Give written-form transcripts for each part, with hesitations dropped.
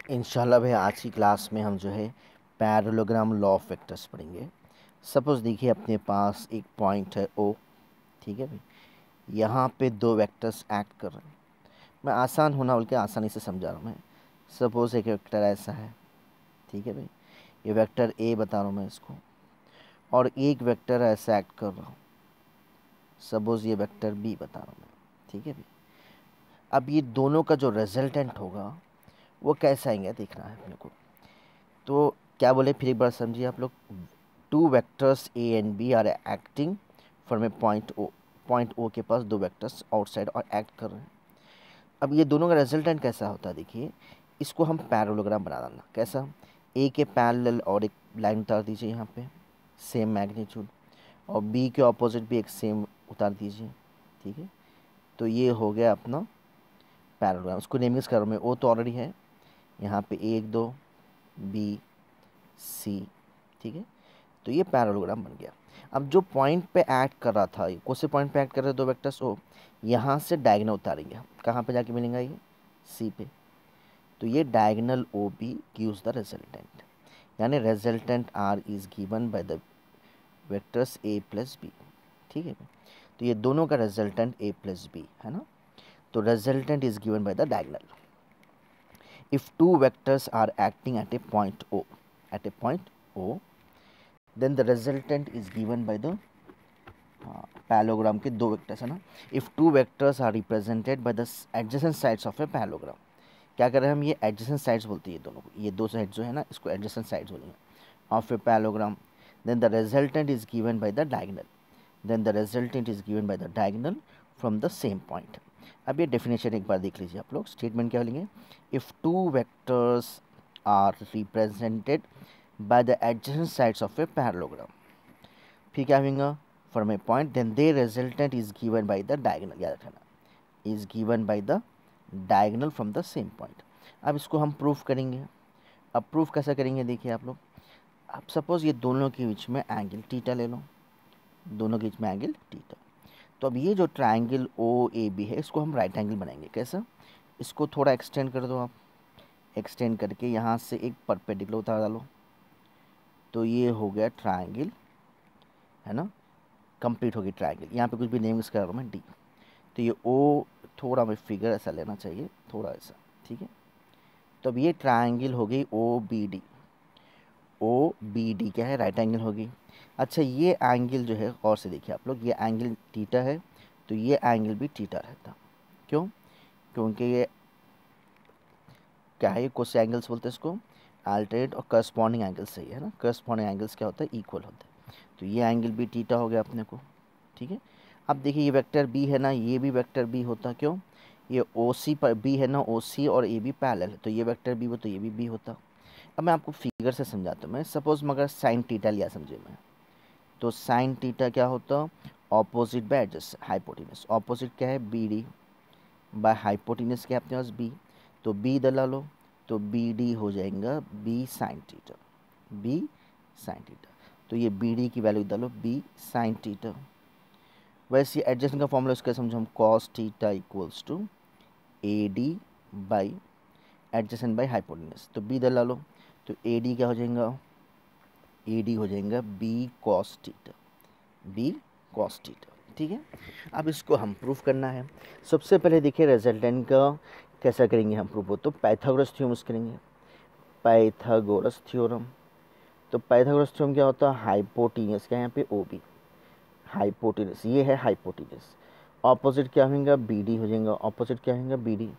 इंशाल्लाह भाई आज की क्लास में हम जो है पैरेललोग्राम लॉ ऑफ वेक्टर्स पढ़ेंगे। सपोज़ देखिए अपने पास एक पॉइंट है ओ, ठीक है भाई। यहाँ पे दो वेक्टर्स एक्ट कर रहे हैं। मैं आसान होना बोल के आसानी से समझा रहा हूँ मैं। सपोज़ एक वेक्टर ऐसा है, ठीक है भाई। ये वेक्टर ए बता रहा हूँ मैं इसको, और एक वेक्टर ऐसा एक्ट कर रहा हूँ। सपोज़ ये वेक्टर बी बता रहा हूँ मैं, ठीक है भाई। अब ये दोनों का जो रिजल्टेंट होगा वो कैसा आएंगे देखना है अपने को। तो क्या बोले फिर एक बार समझिए आप लोग। Two vectors A and B are acting from a point O. Point O के पास दो वेक्टर्स आउटसाइड और एक्ट कर रहे हैं। अब ये दोनों का रिजल्टेंट कैसा होता है देखिए। इसको हम पैरेललोग्राम बना देना। कैसा? ए के पैरेलल और एक लाइन उतार दीजिए यहाँ पे, सेम मैग्नीट्यूड, और बी के ऑपोजिट भी एक सेम उतार दीजिए, ठीक है। तो ये हो गया अपना पैरेललोग्राम। उसको नेमिंग कर रहा हूँ मैं, ओ तो ऑलरेडी है यहाँ पे, एक दो बी सी, ठीक है। तो ये पैरेललोग्राम बन गया। अब जो पॉइंट पे ऐड कर रहा था, कौन से पॉइंट पे ऐड कर रहे दो वेक्टर्स ओ, यहाँ से डायगोनल उतारेंगे। कहाँ पे जाके मिलेंगे ये? सी पे। तो ये diagonal O B gives the resultant, यानी resultant R is given by the vectors A plus B, ठीक है। तो ये दोनों का रिजल्टेंट ए प्लस बी है ना। तो resultant is given by the diagonal if two vectors are acting at a point O, then the resultant is given by the parallelogram के दो वेक्टर्स है ना। If two vectors are represented by the adjacent sides of a parallelogram. क्या कर रहे हैं हम? ये एडजेसेंट साइड्स बोलते हैं ये दोनों को, ये दो साइड जो है ना इसको एडजेसेंट साइड्स बोलेंगे of a parallelogram. Then the resultant is given by the diagonal from the same point. अब ये डेफिनेशन एक बार देख लीजिए आप लोग। स्टेटमेंट क्या लेंगे? If two vectors are represented by the adjacent sides of a parallelogram, फिर क्या होगा? From a point, then the resultant is given by the diagonal, याद रखना, is given by the diagonal from the same point. अब इसको हम proof करेंगे। अब प्रूफ कैसा करेंगे देखिए आप लोग। अब सपोज ये दोनों के बीच में एंगल थीटा ले लो, दोनों के बीच में एंगल थीटा। तो अब ये जो ट्राइंगल ओ ए बी है इसको हम राइट एंगल बनाएंगे। कैसा? इसको थोड़ा एक्सटेंड कर दो आप। एक्सटेंड करके यहाँ से एक परपेंडिकुलर उतार डालो, तो ये हो गया ट्राइंगल, है ना। कंप्लीट होगी ट्राइंगल। यहाँ पे कुछ भी नेम कर रहा हूँ मैं, डी। तो ये ओ थोड़ा मैं फिगर ऐसा लेना चाहिए, थोड़ा ऐसा, ठीक है। तो अब ये ट्राइंगल हो गई O B D. O B D क्या है? राइट एंगल होगी। अच्छा, ये एंगल जो है और से देखिए आप लोग, ये एंगल थीटा है, तो ये एंगल भी थीटा रहता। क्यों? क्योंकि ये क्या है? कोस एंगल्स बोलते हैं इसको, अल्टरनेट और करस्पॉन्डिंग एंगल्स सही है ना। करस्पॉन्डिंग एंगल्स क्या होता है? इक्वल होता है। तो ये एंगल भी थीटा हो गया अपने को, ठीक है। अब देखिए ये वेक्टर बी है ना, ये भी वेक्टर बी होता। क्यों? ये ओ सी पर बी है ना, ओ सी और ए बी पैरेलल है, तो ये वेक्टर बी हो तो ये भी बी होता। अब मैं आपको फिगर से समझाता हूँ मैं। सपोज मगर साइन थीटा लिया समझे मैं, तो साइन थीटा क्या होता? Opposite by adjust hypotenuse. Opposite क्या है? बी डी बाय हाइपोटेनस क्या है अपने पास? बी। तो बी दला लो, तो बी डी हो जाएगा B sine theta, B sine theta. तो ये बी डी की वैल्यू डालो, बी साइन थीटा। वैसे एडजस्टमेंट का फॉर्मूला उसका समझो हम, cos theta equals to A D by adjacent by hypotenuse. तो बी दला लो, तो ए डी क्या हो जाएगा? ए डी हो जाएगा B cos theta, B cos theta, ठीक है। अब इसको हम प्रूफ करना है। सबसे पहले देखिए रिजल्टेंट का कैसा करेंगे हम प्रूफ हो, तो पाइथागोरस थ्योरम करेंगे। पाइथागोरस थ्योरम, तो पाइथागोरस थ्योरम क्या होता है? हाइपोटेनस क्या है यहाँ पे? O B. हाइपोटेनस ये है हाइपोटेनस। ऑपोजिट क्या होगा? बी डी हो जाएगा। ऑपोजिट क्या होगा? B D.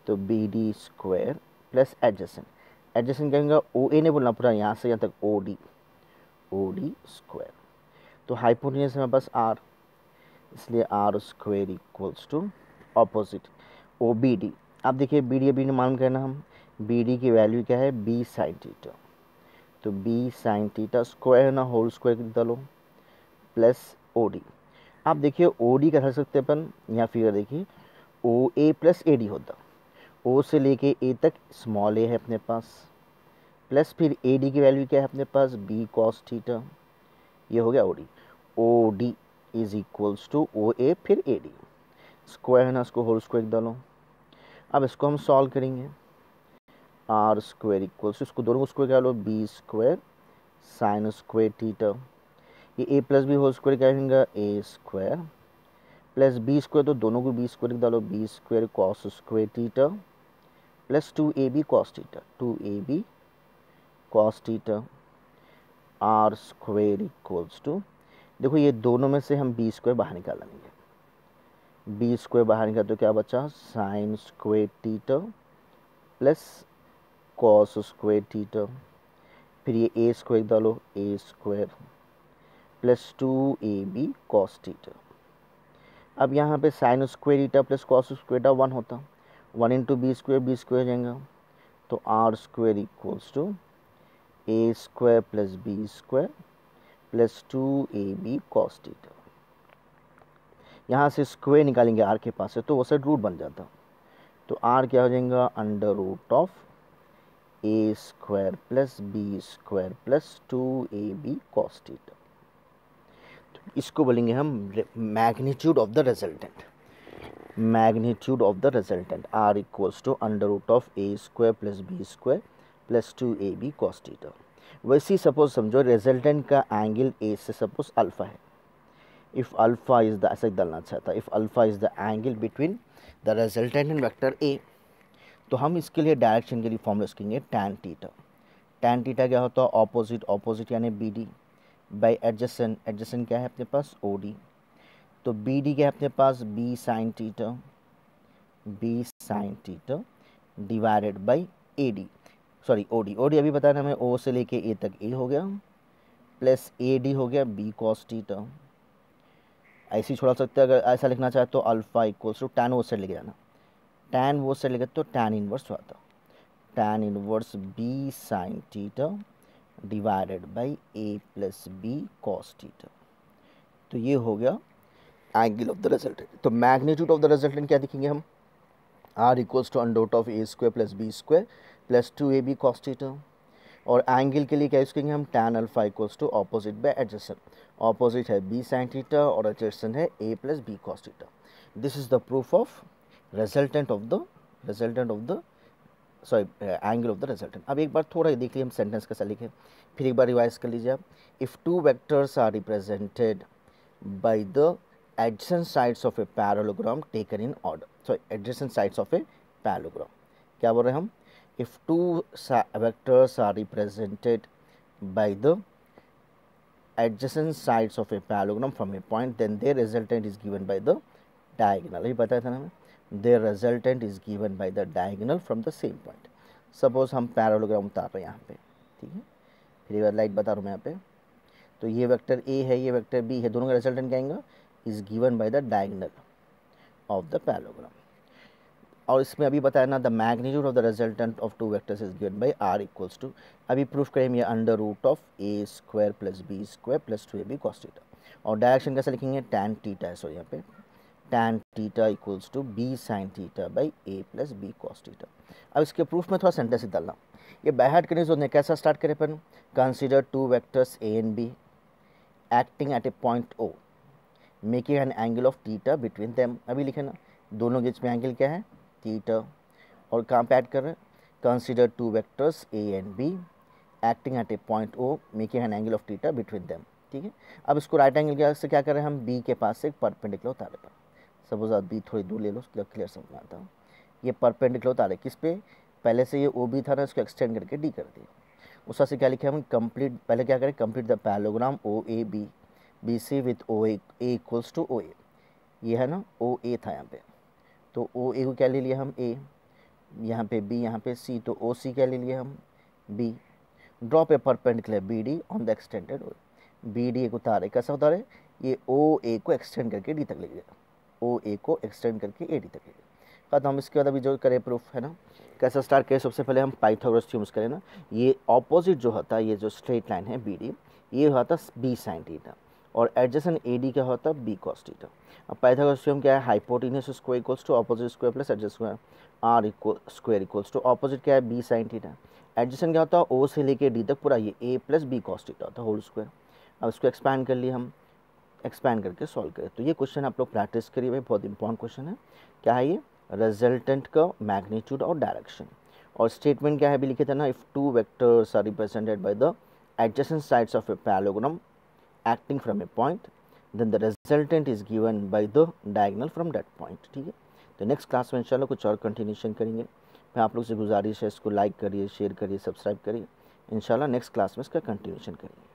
तो B D square plus adjacent. Adjacent क्या होगा? ओ ए नहीं बोलना पूरा, यहाँ से यहाँ तक ओ डी स्क्वायर। तो हाइपोटेनस में बस आर, इसलिए R square equals to opposite O B D. अब देखिए बी डी अभी मालूम करना हम, बी डी की वैल्यू क्या है? B sine theta. तो बी साइन थीटा स्क्वायर ना, होल स्क्वायर डालो, प्लस ओ डी। आप देखिए ओ डी का रख सकते हैं अपन, यहाँ फिगर देखिए, ओ ए प्लस ए डी होता। ओ से लेके ए तक स्मॉल ए है अपने पास, प्लस फिर ए डी की वैल्यू क्या है अपने पास? B cos theta. ये हो गया O D. O D is equals to O A फिर ए डी, स्क्वायर है ना, इसको होल स्क्वायर डालो। अब इसको हम सॉल्व करेंगे। आर स्क्वायर इक्वल्स, इसको दोनों को स्क्वायर क्या लो, B square sine square theta, ये A plus B whole square क्या होगा, A square plus B square, तो दोनों को बी स्क्वायर डालो, B square cos square theta plus 2ab cos theta, 2ab cos theta R square equals to, देखो ये दोनों में से हम बी स्क्वायर बाहर निकाल लेंगे, बी स्क्वायर बाहर निकाल तो क्या बचा, sine square theta plus cos square theta, फिर ये ए स्क्वायर डालो, A square plus 2ab cos theta. अब यहाँ पे sine square theta plus cos square theta 1 होता, 1 इंटू बी स्क्वायर जाएगा, तो R square equals to A square plus B square plus 2ab cos theta. यहाँ से square निकालेंगे आर के पास से, तो वो साइड रूट बन जाता, तो आर क्या हो जाएगा, under root of A square plus B square plus 2ab cos theta. तो इसको बोलेंगे हम magnitude of the resultant, magnitude of the resultant R equals to under root of A square plus B square plus 2ab cos theta. वैसे ही suppose समझो resultant का angle A से suppose alpha है, इफ़ अल्फा इज द, ऐसा डालना चाहता, if alpha is the angle between the resultant and vector A, तो हम इसके लिए डायरेक्शन के लिए फॉर्मूला लिखेंगे टैन थीटा। टैन थीटा क्या होता है, ऑपोजिट, ऑपोजिट यानी B D by adjacent, adjacent क्या है अपने पास, ओ डी, तो बी डी क्या है अपने पास, B sine theta, B sine theta divided by A D, sorry O D, O D अभी बताया हमें, ओ से लेके ए तक ए हो गया प्लस ए डी हो गया बी कॉस थीटा। ऐसे ही छोड़ा सकते हैं, अगर ऐसा लिखना चाहे तो अल्फा इक्वल्स टू टैन वो साइड लेके जाना, टैन वो साइड लेके तो टैन इनवर्स होता, tan inverse B sine theta divided by A plus B cos theta. तो ये हो गया एंगल ऑफ द रिजल्टेंट। तो मैग्नीट्यूड ऑफ द रिजल्टेंट क्या दिखेंगे हम, R equals to under root of A square plus B square plus 2ab cos theta, और angle के लिए क्या यूज़ करेंगे हम, tan alpha equals to opposite by adjacent, opposite है बी साइन थीटा और एडजेसेंट है A plus B cos theta. This is the proof of resultant of the sorry angle of the resultant. अब एक बार थोड़ा देख लीजिए हम सेंटेंस कैसा लिखे, फिर एक बार रिवाइज कर लीजिए आप। If two vectors are represented by the adjacent sides of a parallelogram taken in order, sorry adjacent sides of a parallelogram, क्या बोल रहे हैं हम, if two vectors are represented by the adjacent sides of a parallelogram from a point, then their resultant is given by the diagonal, ये बताया था ना हमें, their resultant is given by the diagonal from the same point। Suppose हम parallelogram उतार रहे हैं यहाँ पे, ठीक है, फिर एक बार लाइट बता रहा हूँ मैं यहाँ पे, तो ये वेक्टर ए है, ये वेक्टर बी है, दोनों का रिजल्टेंट क्या आएगा, is given by the diagonal of the parallelogram. और इसमें अभी बताया ना, the magnitude of the resultant of two vectors is given by R equals to, अभी प्रूफ करेंगे ये under root of A square plus B square plus 2ab cos theta, और direction कैसे लिखेंगे, टैन थीटा है, सो यहाँ पे tan theta equals to B sine theta by A plus B cos theta. अब इसके प्रूफ में थोड़ा सेंटेंस डालना, ये बाय हार्ट करने जो कैसा स्टार्ट करें अपन, consider two vectors A and B acting at a point O making an angle of theta between them, अभी लिखे ना, दोनों के बीच में एंगल क्या है, थीटा, और कहाँ पे ऐड कर रहे हैं, consider two vectors A and B acting at a point O making an angle of theta between them, ठीक है। अब इसको राइट एंगल से क्या कर रहे हैं हम, बी के पास से एक परपेंडिकुलर उतारे पर, सपोज आप बी थोड़ी दूर ले लो, उसके क्लियर समझ में आता हूँ, ये परपेंडिकुलर उतारे किस पे, पहले से ये ओ बी था ना, इसको एक्सटेंड करके डी कर दिया, उसका से क्या लिखे हम, कंप्लीट, पहले क्या करें, complete the parallelogram O A B B C with O A equals to O A, ये है ना ओ ए था यहाँ पे, तो ओ ए को क्या ले लिया हम ए, यहाँ पे बी, यहाँ पे सी, तो ओ सी क्या ले लिया हम B, drop a perpendicular B D on the extended O, B D एक उतारे, कैसा उतारे, ये ओ ए को एक्सटेंड करके डी तक ले गया, ओ ए को एक्सटेंड करके ए डी तक ले गया। तो हम इसके बाद अभी जो करें प्रूफ है ना, कैसा स्टार्ट करें, सबसे पहले हम पाइथागोरस थ्योरम करें ना, ये ऑपोजिट जो होता है, ये जो स्ट्रेट लाइन है बी डी, ये होता बी साइन थीटा, और एडजेसेंट ए डी क्या होता है, बी कॉस थीटा। अब पाइथागोरस थ्योरम क्या है, hypotenuse square equals to opposite square plus adjacent square, R equal square equals to opposite क्या है, बी साइन थीटा, एडजेसेंट क्या होता है, ओ से लेके डी तक पूरा ये A plus B cos theta होता है होल स्क्वायर। अब इसको एक्सपैंड कर लिए हम, एक्सपैंड करके सॉल्व करें, तो ये क्वेश्चन आप लोग प्रैक्टिस करिए भाई, बहुत इंपॉर्टेंट क्वेश्चन है। क्या है ये, रिजल्टेंट का मैग्नीट्यूड और डायरेक्शन, और स्टेटमेंट क्या है अभी लिखे थे ना, if two vectors are represented by the adjacent sides of a parallelogram acting from a point then the resultant is given by the diagonal from that point. ठीक है, तो नेक्स्ट क्लास में इंशाल्लाह कुछ और कंटिन्यूशन करेंगे। मैं आप लोग से गुजारिश है इसको लाइक करिए, शेयर करिए, सब्सक्राइब करिए। इंशाल्लाह नेक्स्ट क्लास में इसका कंटिन्यूशन करेंगे।